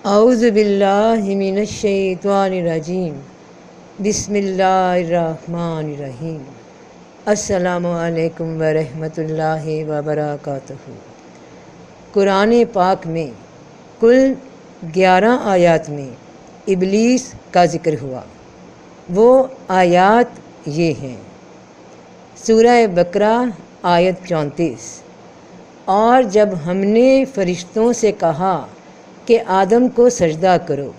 اعوذ باللہ من الشیطان الرجیم بسم اللہ الرحمن الرحیم السلام علیکم ورحمۃ اللہ وبرکاتہ۔ قرآن پاک میں کل 11 آیات میں ابلیس کا ذکر ہوا۔ وہ آیات یہ ہیں: سورہ بقرہ آیت 34۔ اور جب ہم نے فرشتوں سے کہا کہ آدم کو سجدہ کرو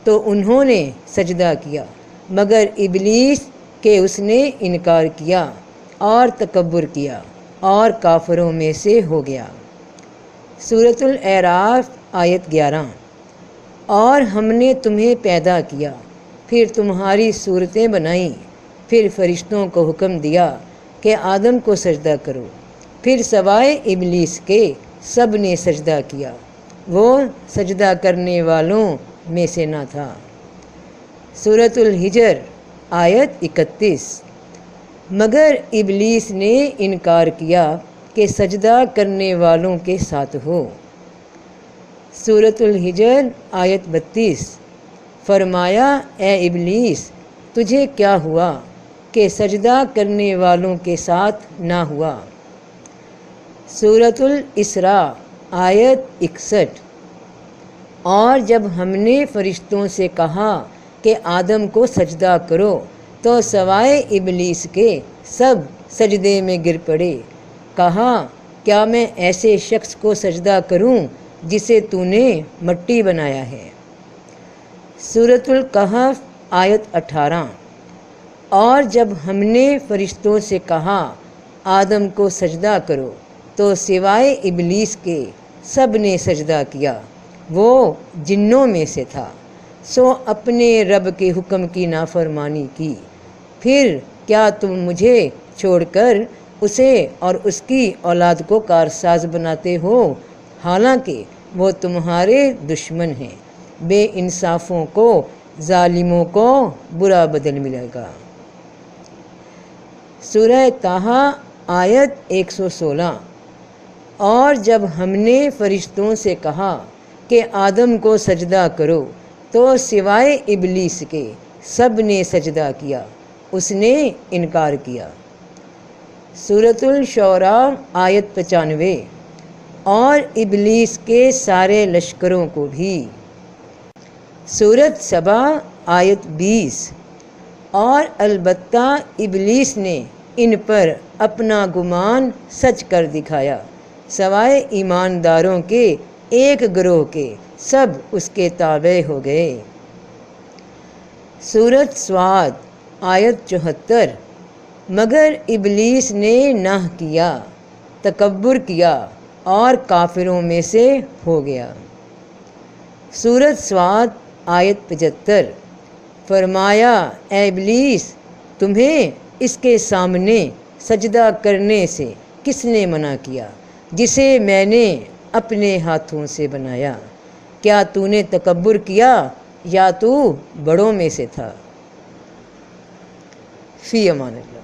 تو انہوں نے سجدہ کیا مگر ابلیس کہ اس نے انکار کیا اور تکبر کیا اور کافروں میں سے ہو گیا۔ سورۃ الاعراف آیت 11۔ اور ہم نے تمہیں پیدا کیا، پھر تمہاری صورتیں بنائیں، پھر فرشتوں کو حکم دیا کہ آدم کو سجدہ کرو، پھر سوائے ابلیس کے سب نے سجدہ کیا، وہ سجدہ کرنے والوں میں سے نہ تھا۔ سورۃ الحجر آیت 31۔ مگر ابلیس نے انکار کیا کہ سجدہ کرنے والوں کے ساتھ ہو۔ سورۃ الحجر آیت 32۔ فرمایا، اے ابلیس، تجھے کیا ہوا کہ سجدہ کرنے والوں کے ساتھ نہ ہوا؟ سورۃ الاسراء آیت 61۔ اور جب ہم نے فرشتوں سے کہا کہ آدم کو سجدہ کرو تو سوائے ابلیس کے سب سجدے میں گر پڑے۔ کہا، کیا میں ایسے شخص کو سجدہ کروں جسے تو نے مٹی بنایا ہے؟ سورۃ الکہف آیت 18۔ اور جب ہم نے فرشتوں سے کہا آدم کو سجدہ کرو تو سوائے ابلیس کے سب نے سجدہ کیا، وہ جنوں میں سے تھا، سو اپنے رب کے حکم کی نافرمانی کی۔ پھر کیا تم مجھے چھوڑ کر اسے اور اس کی اولاد کو کارساز بناتے ہو، حالانکہ وہ تمہارے دشمن ہیں۔ بے انصافوں کو، ظالموں کو برا بدل ملے گا۔ سورہ طٰہٰ آیت 116۔ اور جب ہم نے فرشتوں سے کہا کہ آدم کو سجدہ کرو تو سوائے ابلیس کے سب نے سجدہ کیا، اس نے انکار کیا۔ سورۃ الشعراء آیت 95۔ اور ابلیس کے سارے لشکروں کو بھی۔ سورۃ سبا آیت 20۔ اور البتہ ابلیس نے ان پر اپنا گمان سچ کر دکھایا، سوائے ایمانداروں کے ایک گروہ کے سب اس کے تابع ہو گئے۔ سورۃ صاد آیت 74۔ مگر ابلیس نے نہ کیا، تکبر کیا اور کافروں میں سے ہو گیا۔ سورۃ صاد آیت 75۔ فرمایا، اے ابلیس، تمہیں اس کے سامنے سجدہ کرنے سے کس نے منع کیا جسے میں نے اپنے ہاتھوں سے بنایا؟ کیا تو نے تکبر کیا یا تو بڑوں میں سے تھا؟ فی امان اللہ۔